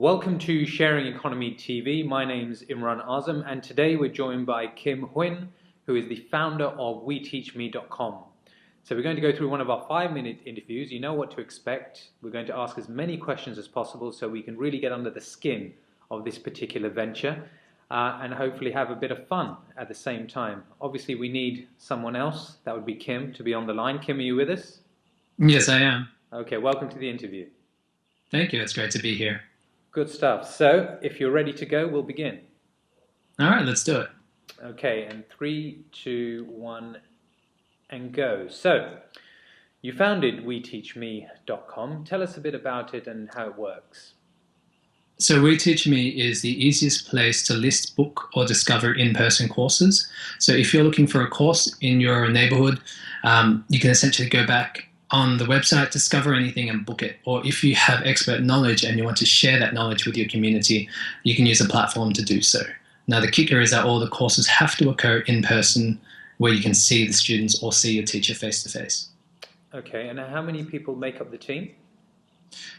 Welcome to Sharing Economy TV. My name's Imran Azam, and today we're joined by Kym Huynh, who is the founder of WeTeachMe.com. So we're going to go through one of our 5-minute interviews. You know what to expect. We're going to ask as many questions as possible so we can really get under the skin of this particular venture and hopefully have a bit of fun at the same time. Obviously, we need someone else. That would be Kym to be on the line. Kym, are you with us? Yes, I am. Okay, welcome to the interview. Thank you. It's great to be here. Good stuff. So if you're ready to go, we'll begin. All right, let's do it. Okay, and 3, 2, 1, and go. So you founded WeTeachMe.com. Tell us a bit about it and how it works. So WeTeachMe is the easiest place to list, book, or discover in-person courses. So if you're looking for a course in your neighborhood, you can essentially go back on the website, discover anything and book it. Or if you have expert knowledge and you want to share that knowledge with your community, you can use a platform to do so. Now the kicker is that all the courses have to occur in person where you can see the students or see your teacher face to face. Okay, and how many people make up the team?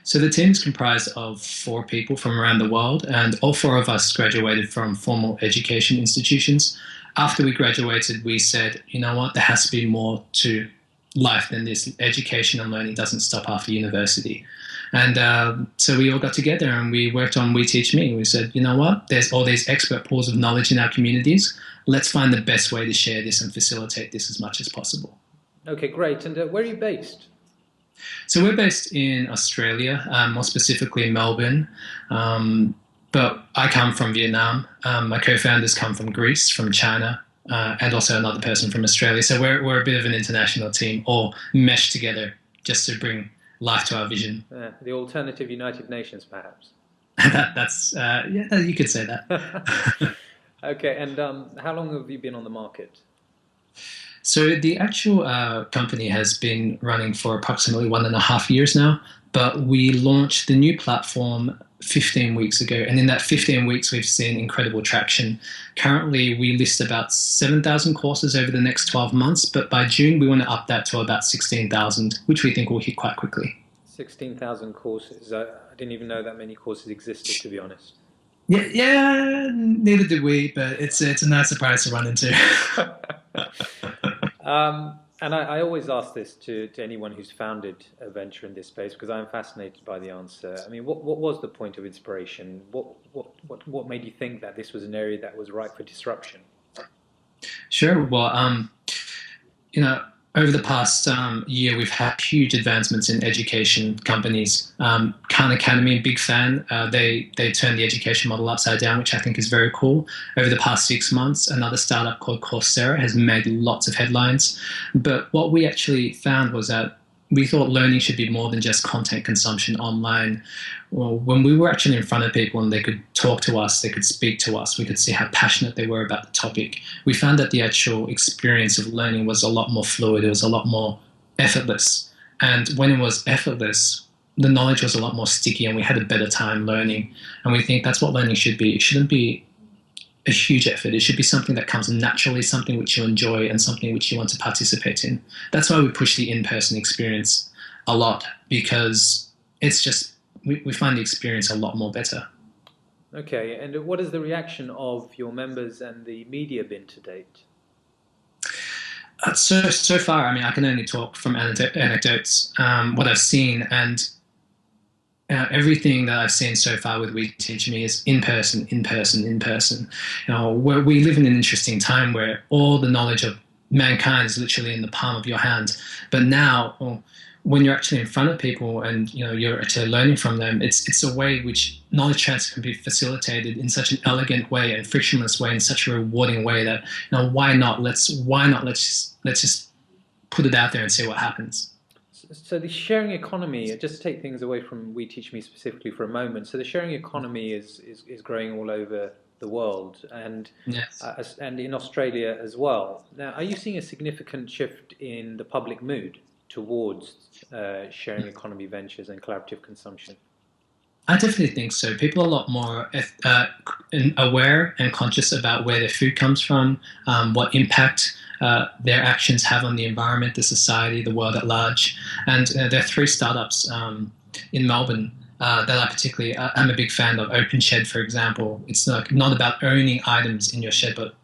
So the team is comprised of 4 people from around the world, and all 4 of us graduated from formal education institutions. After we graduated, we said, you know what, there has to be more to life than this. Education and learning doesn't stop after university. And so we all got together and we worked on We Teach Me. We said, you know what, there's all these expert pools of knowledge in our communities. Let's find the best way to share this and facilitate this as much as possible. Okay, great. And where are you based? So we're based in Australia, more specifically Melbourne. But I come from Vietnam. My co-founders come from Greece, from China, and also another person from Australia. So we're a bit of an international team, all meshed together just to bring life to our vision. The alternative United Nations, perhaps. Yeah, you could say that. Okay, and how long have you been on the market? So the actual company has been running for approximately 1.5 years now, but we launched the new platform 15 weeks ago, and in that 15 weeks we've seen incredible traction. Currently we list about 7,000 courses over the next 12 months, but by June we want to up that to about 16,000, which we think will hit quite quickly. 16,000 courses. I didn't even know that many courses existed, to be honest. Yeah, neither did we, but it's a nice surprise to run into. And I always ask this to anyone who's founded a venture in this space because I'm fascinated by the answer. I mean, what was the point of inspiration? What made you think that this was an area that was ripe for disruption? Sure. Well, over the past year, we've had huge advancements in education companies. Khan Academy, big fan. They turned the education model upside down, which I think is very cool. Over the past 6 months, another startup called Coursera has made lots of headlines. But what we actually found was that we thought learning should be more than just content consumption online. Well, when we were actually in front of people and they could talk to us, they could speak to us, we could see how passionate they were about the topic. We found that the actual experience of learning was a lot more fluid, it was a lot more effortless. And when it was effortless, the knowledge was a lot more sticky and we had a better time learning. And we think that's what learning should be. It shouldn't be a huge effort. It should be something that comes naturally, something which you enjoy and something which you want to participate in. That's why we push the in-person experience a lot, because it's just, we find the experience a lot more better. Okay, and what has the reaction of your members and the media been to date? So far, I mean, I can only talk from anecdotes, what I've seen, and everything that I've seen so far with We Teach Me is in person. We live in an interesting time where all the knowledge of mankind is literally in the palm of your hand. But now, when you're actually in front of people and you're actually learning from them, it's a way which knowledge transfer can be facilitated in such an elegant way and frictionless way, in such a rewarding way that why not? Let's just put it out there and see what happens. So the sharing economy, just to take things away from We Teach Me specifically for a moment, so the sharing economy is growing all over the world and yes. And in Australia as well. Now, are you seeing a significant shift in the public mood towards sharing economy ventures and collaborative consumption? I definitely think so. People are a lot more aware and conscious about where their food comes from, what impact their actions have on the environment, the society, the world at large. And there are 3 startups in Melbourne that I particularly, I'm a big fan of OpenShed, for example. It's not about owning items in your shed, but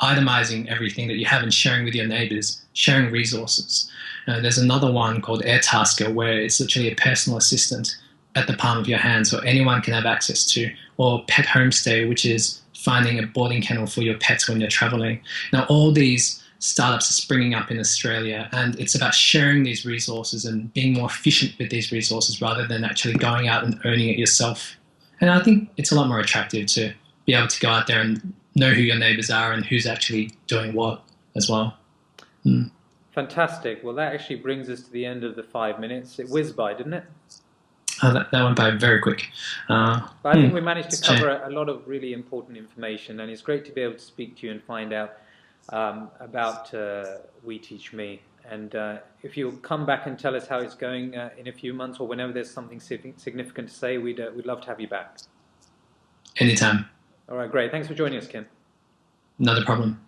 itemizing everything that you have and sharing with your neighbors, sharing resources. There's another one called Airtasker, where it's literally a personal assistant at the palm of your hand, so anyone can have access to, or Pet Homestay, which is finding a boarding kennel for your pets when you're traveling. Now, all these startups are springing up in Australia, and it's about sharing these resources and being more efficient with these resources rather than actually going out and owning it yourself. And I think it's a lot more attractive to be able to go out there and know who your neighbors are and who's actually doing what as well. Fantastic. Well, that actually brings us to the end of the 5 minutes. It whizzed by, didn't it? That went by very quick. But I think we managed to cover a lot of really important information, and it's great to be able to speak to you and find out about We Teach Me. And if you'll come back and tell us how it's going in a few months, or whenever there's something significant to say, we'd love to have you back. Anytime. All right, great. Thanks for joining us, Kym. Not a problem.